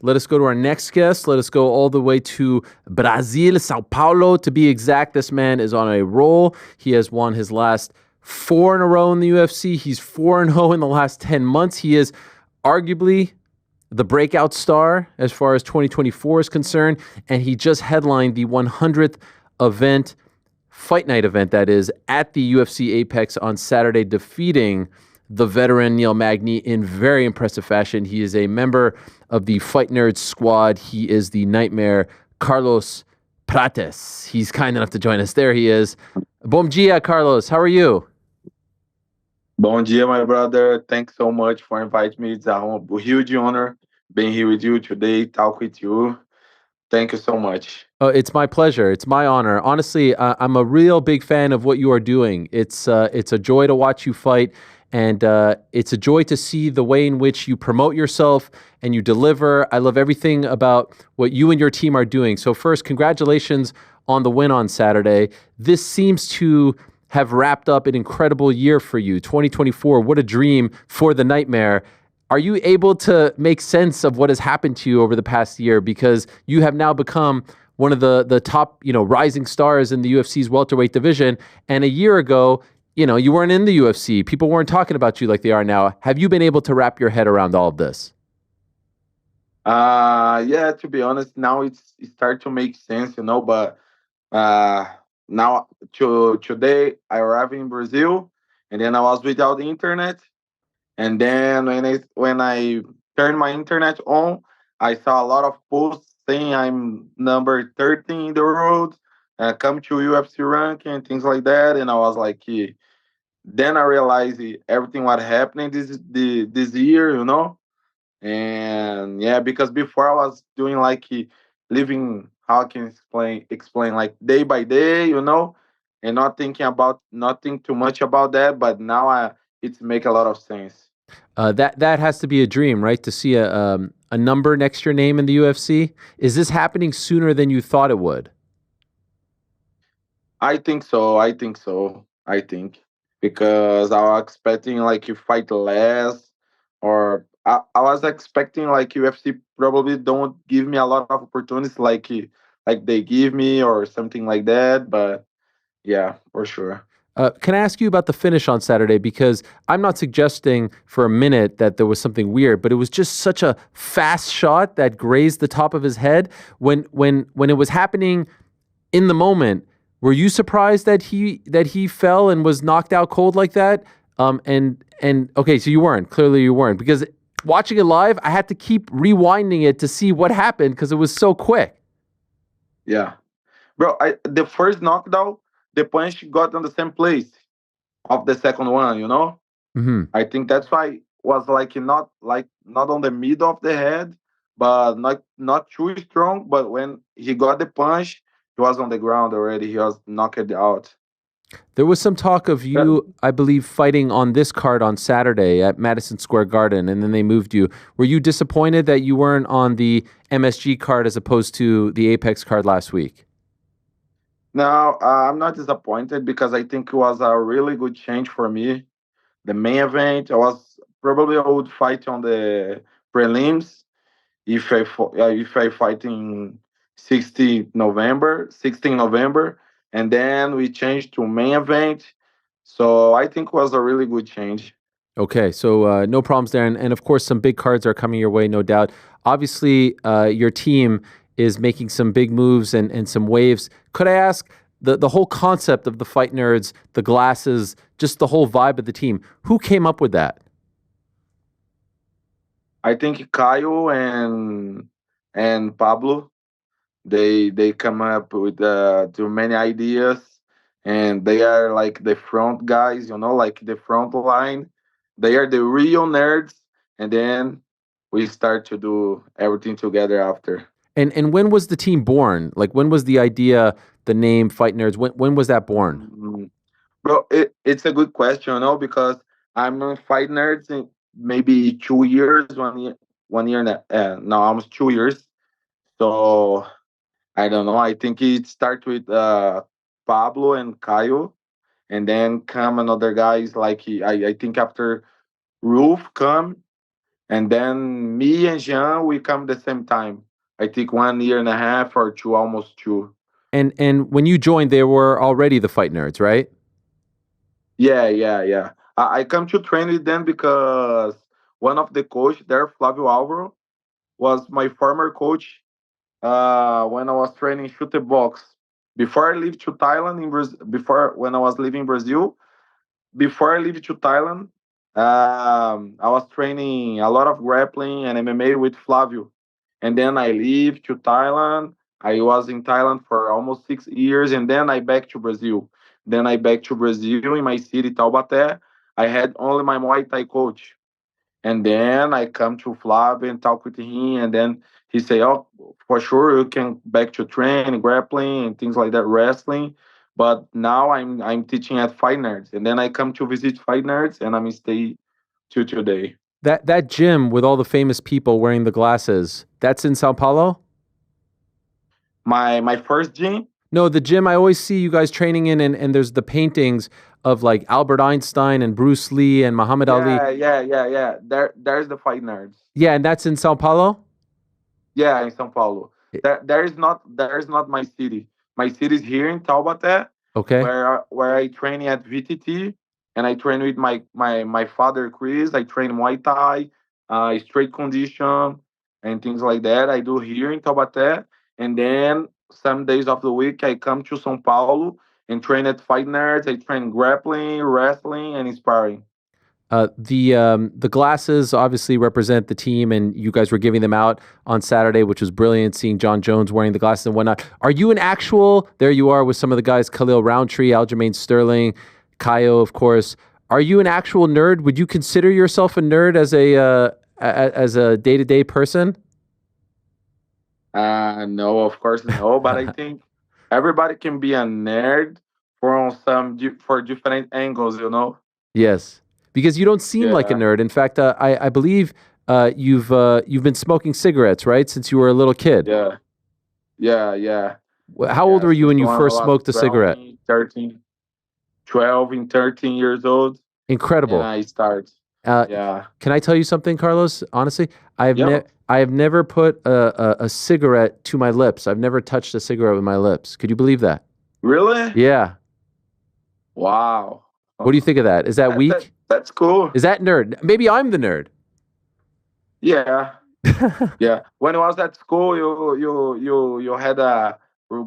Let us go to our next guest. Let us go all the way to Brazil, Sao Paulo. To be exact, this man is on a roll. He has won his last 4 in a row in the UFC. He's 4-0 in the last 10 months. He is arguably the breakout star as far as 2024 is concerned, and he just headlined the 100th event, Fight Night event, that is, at the UFC Apex on Saturday, defeating the veteran Neil Magny in very impressive fashion. He is a member of the Fight Nerds squad. He is the Nightmare Carlos Prates. He's kind enough to join us. There he is. Bom dia, Carlos. How are you? Bom dia, my brother. Thanks so much for inviting me. It's a huge honor being here with you today, talk with you. Thank you so much. Oh, it's my pleasure. It's my honor. Honestly, I'm a real big fan of what you are doing. It's a joy to watch you fight, and it's a joy to see the way in which you promote yourself and you deliver. I love everything about what you and your team are doing. So first, congratulations on the win on Saturday. This seems to have wrapped up an incredible year for you. 2024, what a dream for the Nightmare. Are you able to make sense of what has happened to you over the past year? Because you have now become one of the top, rising stars in the UFC's welterweight division. And a year ago, you weren't in the UFC. People weren't talking about you like they are now. Have you been able to wrap your head around all of this? Yeah, to be honest, now it starts to make sense, but uh, now today I arrived in Brazil, and then I was without the internet. And then when I turned my internet on, I saw a lot of posts saying I'm number 13 in the world, come to UFC ranking and things like that. And I was like, then I realized everything what happening this year, And yeah, because before I was doing like living, how I can explain like day by day, and not think too much about that. But now it's make a lot of sense. That has to be a dream, right? To see a number next to your name in the UFC. Is this happening sooner than you thought it would? I think so. I think because I was expecting like you fight less, or I was expecting like UFC probably don't give me a lot of opportunities like they give me or something like that. But yeah, for sure. Can I ask you about the finish on Saturday? Because I'm not suggesting for a minute that there was something weird, but it was just such a fast shot that grazed the top of his head. When it was happening in the moment, were you surprised that he fell and was knocked out cold like that? And okay, so you weren't. Clearly, you weren't, because watching it live, I had to keep rewinding it to see what happened because it was so quick. Yeah, bro. The first knockdown, the punch got on the same place of the second one. Hmm. I think that's why was not on the middle of the head, but not too strong. But when he got the punch, he was on the ground already. He was knocked out. There was some talk of That, you, I believe, fighting on this card on Saturday at Madison Square Garden, and then they moved you. Were you disappointed that you weren't on the MSG card as opposed to the Apex card last week? now I'm not disappointed because I think it was a really good change for me. The main event, I would fight on the prelims if I fight in 16 November, and then we changed to main event. So I think it was a really good change. Okay, so no problems there. And of course, some big cards are coming your way, no doubt. Obviously, your team is making some big moves and some waves. Could I ask the whole concept of the Fight Nerds, the glasses, just the whole vibe of the team, who came up with that? I think Caio and Pablo, they come up with too many ideas, and they are like the front guys, like the front line. They are the real nerds, and then we start to do everything together after. And when was the team born? Like, when was the idea, the name Fight Nerds? When was that born? Mm, Bro, it's a good question, because I'm a fight nerd in maybe 2 years, 1 year and no, almost 2 years. So I don't know. I think it starts with Pablo and Caio, and then come another guys like I think after Roof come, And then me and Jean, we come the same time. I think 1 year and a half or two, almost two. And when you joined, there were already the fight nerds, right? Yeah, yeah, yeah. I come to train with them because one of the coach there, Flavio Alvaro, was my former coach when I was training shoot box. Before I leave to Thailand in Brazil, before when I was living in Brazil, before I leave to Thailand, I was training a lot of grappling and MMA with Flavio. And then I leave to Thailand. I was in Thailand for almost 6 years, and then I back to Brazil. Then I back to Brazil in my city, Taubaté. I had only my Muay Thai coach. And then I come to Flavio and talk with him, and then he say, "Oh, for sure you can back to train grappling and things like that, wrestling." But now I'm teaching at Fight Nerds, and then I come to visit Fight Nerds, and I'm stay till today. That gym with all the famous people wearing the glasses, that's in Sao Paulo? My first gym, No, the gym I always see you guys training in, and there's the paintings of like Albert Einstein and Bruce Lee and Muhammad Ali. yeah. There's the Fight Nerds. Yeah, and that's in Sao Paulo? Yeah, in São Paulo. There is not my city. My city is here in Taubaté, Okay. where I train at VTT, and I train with my father Chris. I train Muay Thai, straight condition, and things like that. I do here in Taubaté, and then some days of the week I come to São Paulo and train at Fight Nerds. I train grappling, wrestling, and sparring. The glasses obviously represent the team, and you guys were giving them out on Saturday, which was brilliant. Seeing John Jones wearing the glasses and whatnot. Are you an actual? There you are with some of the guys: Khalil Roundtree, Aljamain Sterling, Kaio, of course. Are you an actual nerd? Would you consider yourself a nerd as a day-to-day person? No, of course no, but I think everybody can be a nerd from for different angles. Yes, because you don't seem like a Yeah, nerd. In fact, I believe you've been smoking cigarettes, right, since you were a little kid. yeah, yeah. How old Yeah, were you since when you when I first was smoked a cigarette? 12 and 13 years old, and Incredible. I start. Uh, Yeah, can I tell you something, Carlos? Honestly, yeah. I have never put a cigarette to my lips. I've never touched a cigarette with my lips. Could you believe that? Really? Yeah. Wow. What do you think of that? Is that weak? That's cool. Is that nerd? Maybe I'm the nerd. Yeah, yeah. When I was at school, you had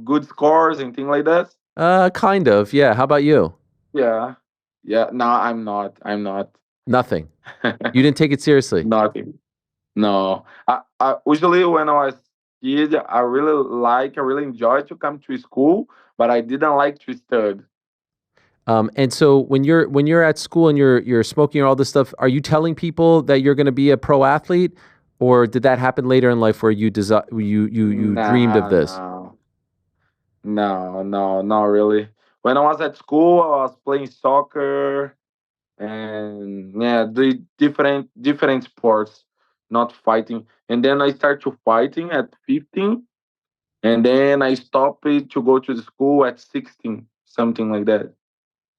good scores and things like that. Kind of. Yeah. How about you? Yeah, yeah. No, I'm not. I'm not. Nothing. You didn't take it seriously. Nothing. No. I usually when I was kid, I really enjoyed to come to school, but I didn't like to study. And so when you're at school and you're smoking all this stuff, are you telling people that you're going to be a pro athlete, or did that happen later in life where you dreamed of Nah, this? no, not really. When I was at school, I was playing soccer and yeah, the different sports, not fighting. And then I started to fighting at 15, and then I stopped it to go to the school at 16, something like that.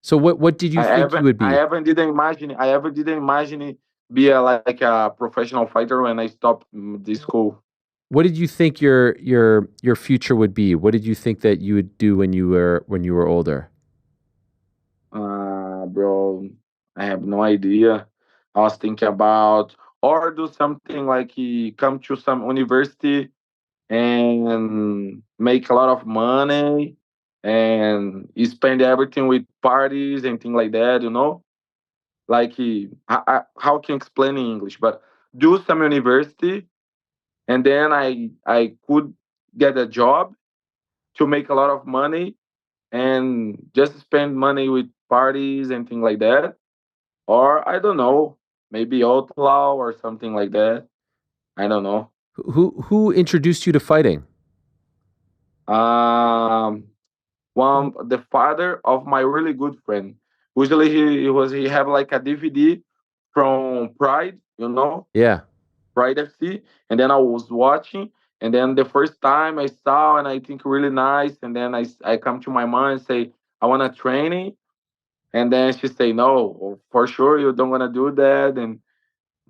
So what did you think you would I be? ever didn't imagine it be like a professional fighter when I stopped the school. What did you think your future would be? What did you think that you would do when you were older? Bro, I have no idea. I was thinking about or do something like he come to some university and make a lot of money and he spend everything with parties and things like that. Like how can I explain in English, but do some university and then I could get a job to make a lot of money and just spend money with parties and things like that. Or I don't know, maybe outlaw or something like that. I don't know. Who introduced you to fighting? Um, one the father of my really good friend. Usually he have like a DVD from Pride, Yeah. Pride FC, and then I was watching, and then the first time I saw and I think really nice, and then I come to my mom and say I want to training, and then she say no, for sure you don't want to do that, and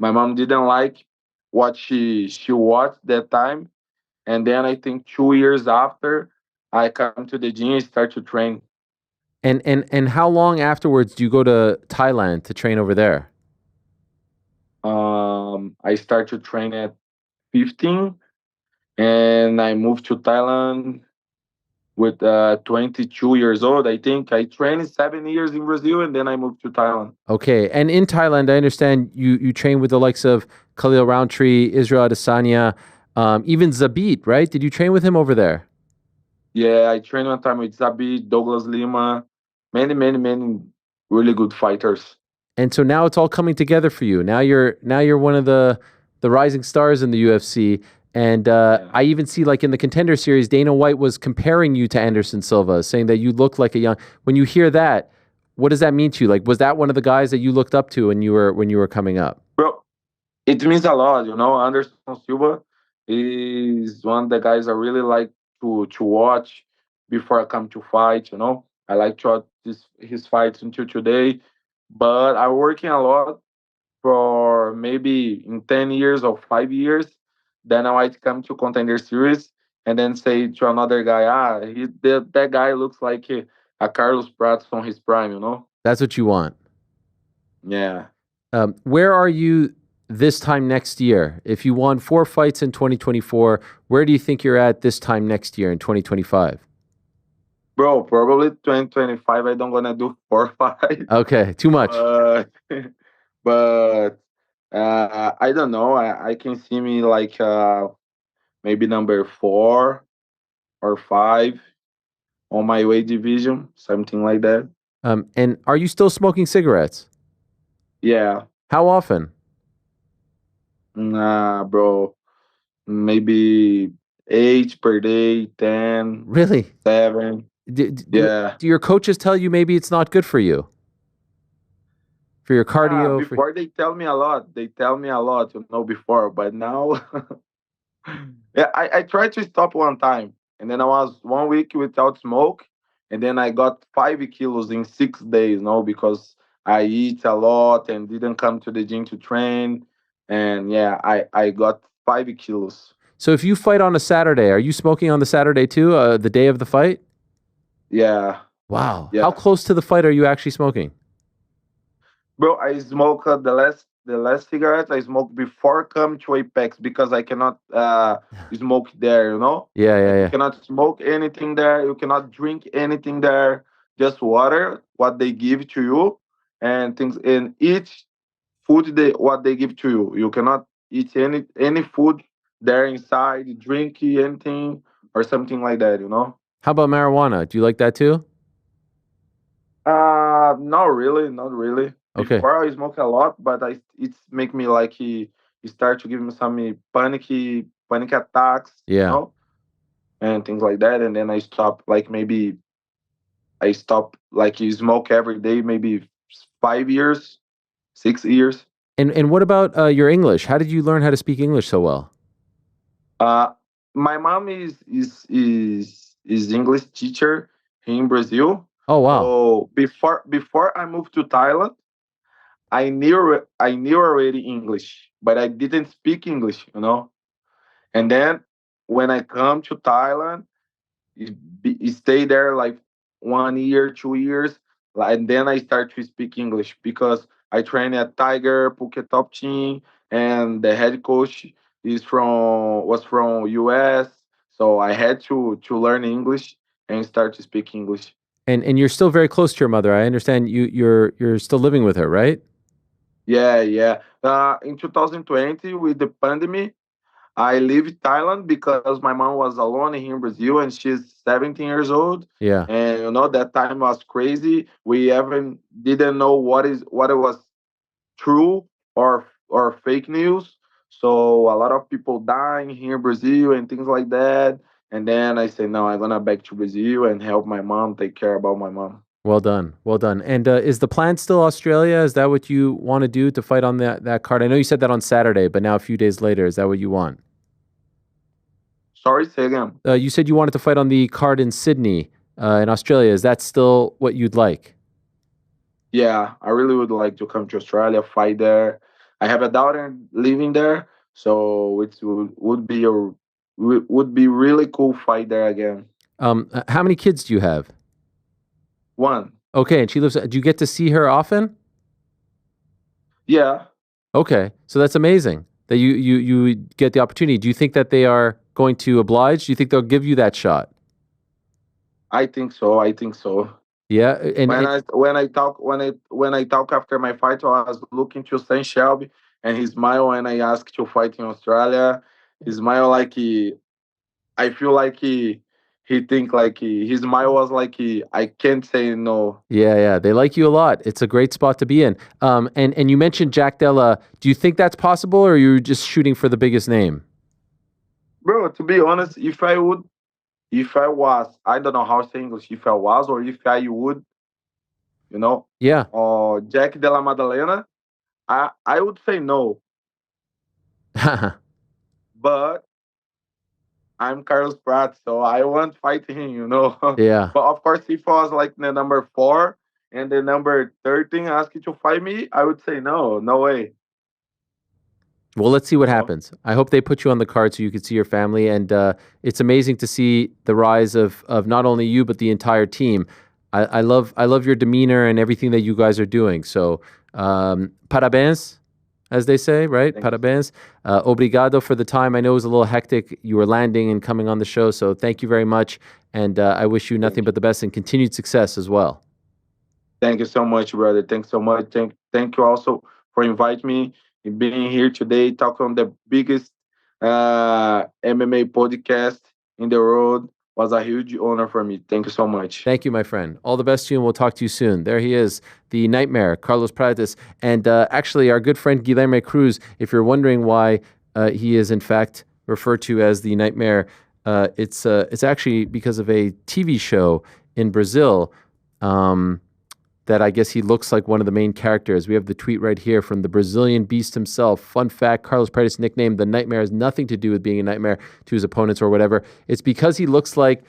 My mom didn't like what she watched that time, and then I think 2 years after, I come to the gym and start to train. And how long afterwards do you go to Thailand to train over there? I start to train at 15, and I moved to Thailand with 22 years old. I think I trained 7 years in Brazil, and then I moved to Thailand. Okay, and in Thailand, I understand you train with the likes of Khalil Roundtree, Israel Adesanya, even Zabit, right? Did you train with him over there? Yeah, I trained one time with Zabi, Douglas Lima, many really good fighters. And so now it's all coming together for you. Now you're one of the rising stars in the UFC. And Yeah. I even see like in the Contender Series, Dana White was comparing you to Anderson Silva, saying that you look like a young. When you hear that, what does that mean to you? Like, was that one of the guys that you looked up to when you were coming up? Bro, it means a lot, you know. Anderson Silva is one of the guys I really like to watch before I come to fight, you know. I like to watch his fights until today, but I'm working a lot for maybe in 10 years or 5 years. Then I might come to Contender Series and then say to another guy, that guy looks like a Carlos Prates from his prime, you know. That's what you want. Yeah. Where are you this time next year? If you won 4 fights in 2024, where do you think you're at this time next year in 2025? Bro, probably 2025 I don't gonna do 4 fights. Okay, too much. But but I don't know. I can see me like maybe number 4 or 5 on my weight division, something like that. And are you still smoking cigarettes? Yeah. How often? Nah, bro. Maybe 8 per day, 10, Really? 7. Yeah. Do your coaches tell you maybe it's not good for your cardio? For Before they tell me a lot. They tell me a lot, you know, before. But now, yeah, I tried to stop one time. And then I was 1 week without smoke. And then I got 5 kilos in 6 days, you know, because I eat a lot and didn't come to the gym to train. And yeah, I got 5 kilos. so if you fight on a Saturday, are you smoking on the Saturday too, the day of the fight? Yeah. Wow. How Yeah. close to the fight are you actually smoking? Bro, I smoke the last cigarette I smoked before come to Apex because I cannot smoke there, you know? Yeah, yeah, Like you yeah. cannot smoke anything there, you cannot drink anything there, just water, what they give to you, and things and each food they what they give to you. You cannot eat any food there inside, drink anything or something like that, you know? How about marijuana? Do you like that too? Not really, not really. Okay. Before I smoke a lot, but it's make me like he start to give me some panic attacks, you Yeah. know, and things like that. And then I stop, like maybe I stop like you smoke every day, maybe 5 years, 6 years. And what about your English? How did you learn how to speak English so well? Uh, my mom is English teacher in Brazil. Oh, wow. So before I moved to Thailand. I knew already English, but I didn't speak English, you know. And then when I come to Thailand, it stay there like 1 year, 2 years, and then I start to speak English because I train at Tiger Phuket Top Team, and the head coach was from US, so I had to learn English and start to speak English. And you're still very close to your mother. I understand you're still living with her, right? Yeah, yeah. In 2020, with the pandemic, I leave Thailand because my mom was alone here in Brazil and she's 17 years old. Yeah. And you know that time was crazy. We even didn't know what it was true or fake news. So a lot of people dying here in Brazil and things like that. And then I said, no, I'm gonna back to Brazil and help my mom, take care about my mom. Well done. Well done. And is the plan still Australia? Is that what you want to do to fight on that card? I know you said that on Saturday, but now a few days later, is that what you want? Sorry, say again. You said you wanted to fight on the card in Sydney, in Australia. Is that still what you'd like? Yeah, I really would like to come to Australia, fight there. I have a daughter living there, so it would be really cool fight there again. How many kids do you have? One, Okay, and she lives. Do you get to see her often? yeah, Okay, so that's amazing that you get the opportunity. Do you think that they are going to oblige? Do you think they'll give you that shot? I think so. I think so. Yeah, and When I talk after my fight, I was looking to Saint Shelby, and he smiled, and I asked to fight in Australia. He smiled like I feel like he think like his smile was like I can't say no. yeah, they like you a lot. It's a great spot to be in. And you mentioned Jack Della. Do you think that's possible, or are you just shooting for the biggest name? Bro, to be honest, if I was, I don't know how to say English, if I was or if I would, you know, Yeah. or Jack Della Madalena, I would say no. But I'm Carlos Pratt, so I won't fight him. Yeah. But of course, if I was like the number 4 and the number 13 asking to fight me, I would say no, no way. Well, let's see what You know? happens. I hope they put you on the card so you can see your family. And it's amazing to see the rise of not only you but the entire team. I love your demeanor and everything that you guys are doing. So, parabéns, as they say, right? Thank you. Parabéns. Obrigado for the time. I know it was a little hectic. You were landing and coming on the show, so thank you very much. And I wish you nothing Thank but you. the best and continued success as well. Thank you so much, brother. Thanks so much. Thank you also for inviting me and being here today, talking on the biggest MMA podcast in the world. Was a huge honor for me. Thank you so much. Thank you, my friend. All the best to you, and we'll talk to you soon. There he is, the Nightmare, Carlos Prates. And actually, our good friend Guilherme Cruz, if you're wondering why he is, in fact, referred to as the Nightmare, it's actually because of a TV show in Brazil that I guess he looks like one of the main characters. We have the tweet right here from the Brazilian beast himself. Fun fact, Carlos Prates' nickname, the Nightmare, has nothing to do with being a nightmare to his opponents or whatever. It's because he looks like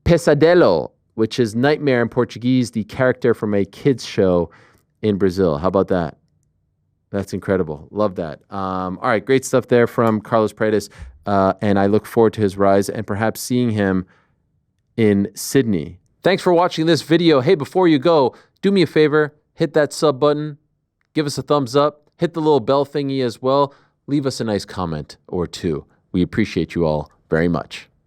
Pesadelo, which is nightmare in Portuguese, the character from a kids show in Brazil. How about that? That's incredible. Love that. All right, great stuff there from Carlos Prates, and I look forward to his rise and perhaps seeing him in Sydney. Thanks for watching this video. Hey, before you go, do me a favor, hit that sub button, give us a thumbs up, hit the little bell thingy as well, leave us a nice comment or two. We appreciate you all very much.